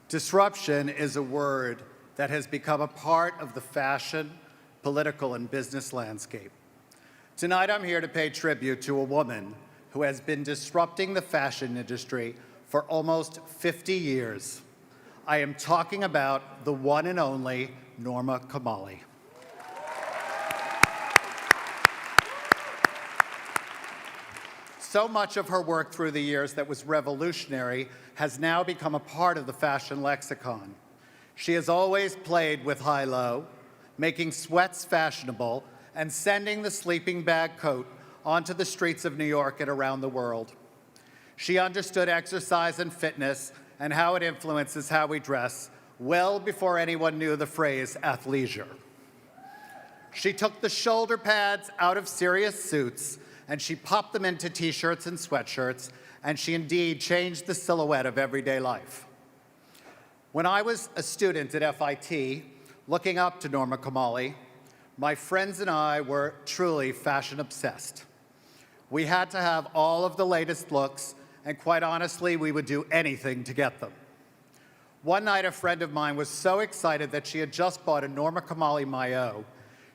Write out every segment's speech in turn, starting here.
Disruption is a word that has become a part of the fashion, political, and business landscape. Tonight, I'm here to pay tribute to a woman who has been disrupting the fashion industry for almost 50 years. I am talking about the one and only Norma Kamali. So much of her work through the years that was revolutionary has now become a part of the fashion lexicon. She has always played with high-low, making sweats fashionable, and sending the sleeping bag coat onto the streets of New York and around the world. She understood exercise and fitness and how it influences how we dress well before anyone knew the phrase athleisure. She took the shoulder pads out of serious suits and she popped them into t-shirts and sweatshirts, and she indeed changed the silhouette of everyday life. When I was a student at FIT, looking up to Norma Kamali, my friends and I were truly fashion obsessed. We had to have all of the latest looks, and quite honestly, we would do anything to get them. One night, a friend of mine was so excited that she had just bought a Norma Kamali maillot.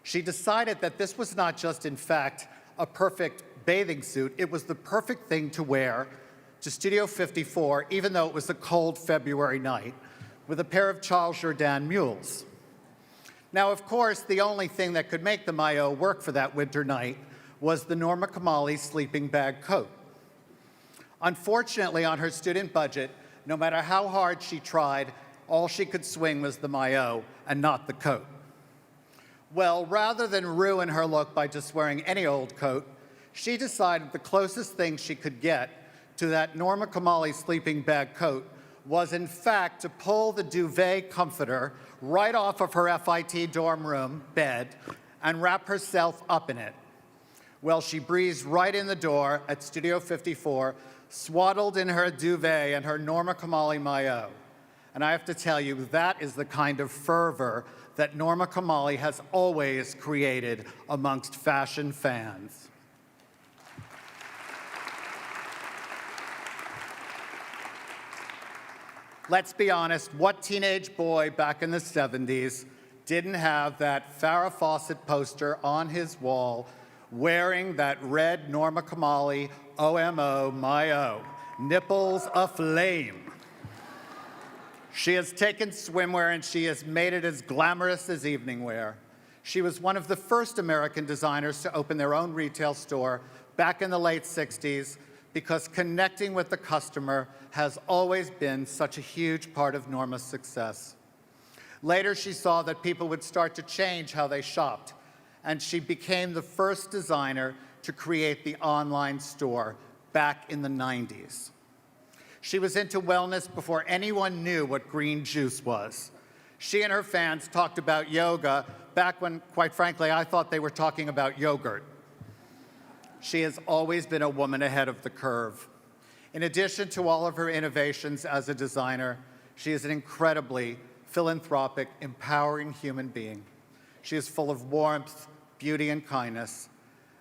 She decided that this was not just, in fact, a perfect bathing suit, it was the perfect thing to wear to Studio 54, even though it was a cold February night, with a pair of Charles Jourdan mules. Now, of course, the only thing that could make the maillot work for that winter night was the Norma Kamali sleeping bag coat. Unfortunately, on her student budget, no matter how hard she tried, all she could swing was the maillot and not the coat. Well, rather than ruin her look by just wearing any old coat, she decided the closest thing she could get to that Norma Kamali sleeping bag coat was, in fact, to pull the duvet comforter right off of her FIT dorm room bed and wrap herself up in it. Well, she breezed right in the door at Studio 54, swaddled in her duvet and her Norma Kamali maillot. And I have to tell you, that is the kind of fervor that Norma Kamali has always created amongst fashion fans. Let's be honest, what teenage boy back in the 70s didn't have that Farrah Fawcett poster on his wall wearing that red Norma Kamali OMO maillot, nipples aflame? She has taken swimwear and she has made it as glamorous as evening wear. She was one of the first American designers to open their own retail store back in the late 60s because connecting with the customer has always been such a huge part of Norma's success. Later, she saw that people would start to change how they shopped, and she became the first designer to create the online store back in the 90s. She was into wellness before anyone knew what green juice was. She and her fans talked about yoga back when, quite frankly, I thought they were talking about yogurt. She has always been a woman ahead of the curve. In addition to all of her innovations as a designer, she is an incredibly philanthropic, empowering human being. She is full of warmth, beauty, and kindness.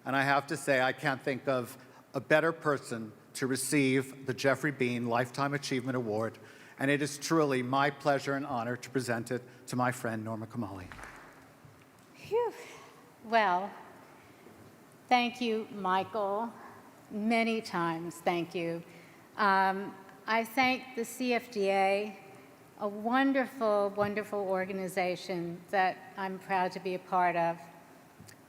And I have to say, I can't think of a better person to receive the Geoffrey Beene Lifetime Achievement Award, and it is truly my pleasure and honor to present it to my friend Norma Kamali. Phew. Well, thank you, Michael. Many times, thank you. I thank the CFDA, a wonderful, wonderful organization that I'm proud to be a part of.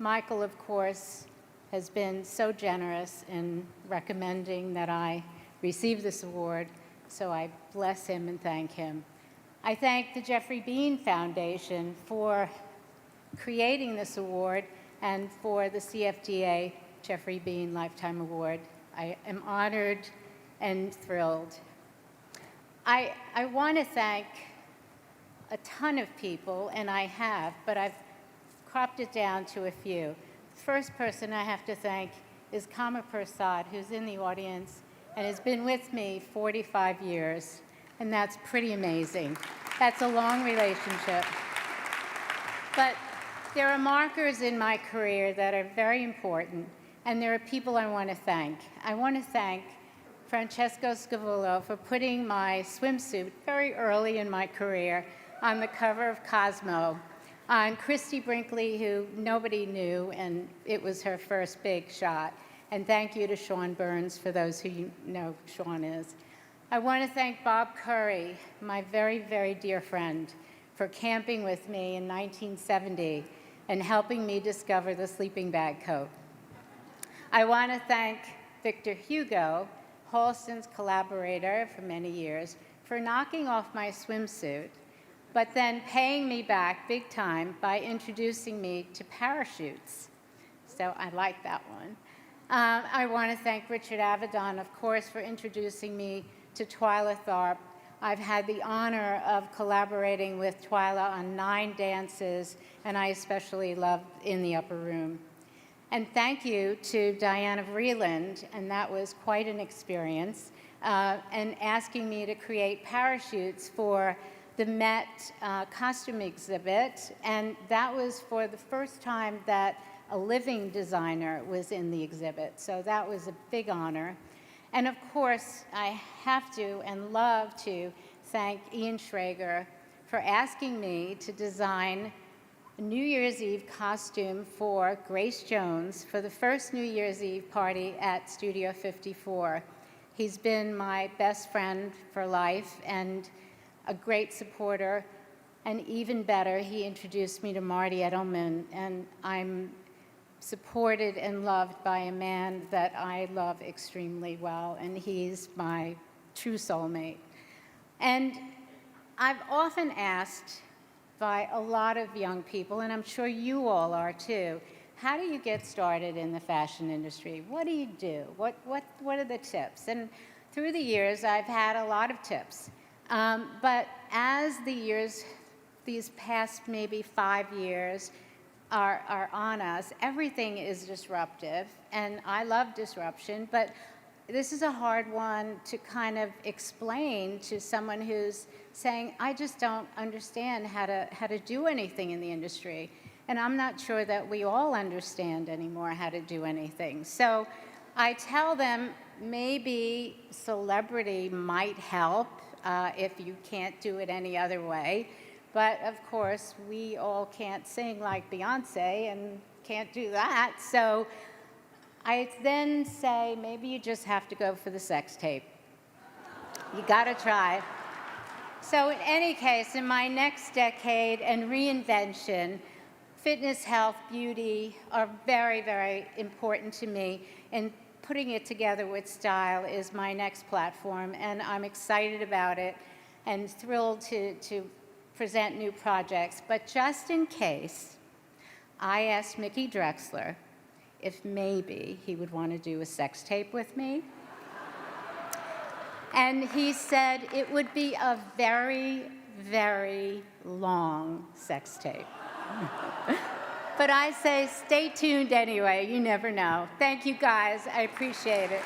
Michael, of course, has been so generous in recommending that I receive this award, so I bless him and thank him. I thank the Geoffrey Beene Foundation for creating this award and for the CFDA Geoffrey Beene Lifetime Award. I am honored and thrilled. I want to thank a ton of people, and I have, but I've cropped it down to a few. The first person I have to thank is Kama Prasad, who's in the audience and has been with me 45 years, and that's pretty amazing. That's a long relationship. But there are markers in my career that are very important, and there are people I want to thank. I want to thank, Francesco Scavullo, for putting my swimsuit very early in my career on the cover of Cosmo, on Christy Brinkley, who nobody knew, and it was her first big shot. And thank you to Sean Burns, for those who you know who Sean is. I want to thank Bob Curry, my very, very dear friend, for camping with me in 1970 and helping me discover the sleeping bag coat. I want to thank Victor Hugo, Halston's collaborator for many years, for knocking off my swimsuit, but then paying me back big time by introducing me to parachutes. So I like that one. I want to thank Richard Avedon, of course, for introducing me to Twyla Tharp. I've had the honor of collaborating with Twyla on 9 dances, and I especially loved In the Upper Room. And thank you to Diana Vreeland, and that was quite an experience, and asking me to create parachutes for the Met costume exhibit, and that was for the first time that a living designer was in the exhibit, so that was a big honor. And of course, I have to and love to thank Ian Schrager for asking me to design a New Year's Eve costume for Grace Jones for the first New Year's Eve party at Studio 54. He's been my best friend for life and a great supporter, and even better, he introduced me to Marty Edelman, and I'm supported and loved by a man that I love extremely well, and he's my true soulmate. And I've often asked by a lot of young people, and I'm sure you all are too, how do you get started in the fashion industry? What do you do? What are the tips? And through the years, I've had a lot of tips. But as the years, these past maybe 5 years are on us, everything is disruptive, and I love disruption, but this is a hard one to kind of explain to someone who's saying, I just don't understand how to do anything in the industry. And I'm not sure that we all understand anymore how to do anything. So I tell them maybe celebrity might help if you can't do it any other way. But of course, we all can't sing like Beyonce and can't do that. So I then say, maybe you just have to go for the sex tape. You gotta try. So in any case, in my next decade and reinvention, fitness, health, beauty are very, very important to me, and putting it together with style is my next platform, and I'm excited about it and thrilled to present new projects. But just in case, I asked Mickey Drexler if maybe he would want to do a sex tape with me. And he said it would be a very, very long sex tape. But I say stay tuned anyway, you never know. Thank you guys, I appreciate it.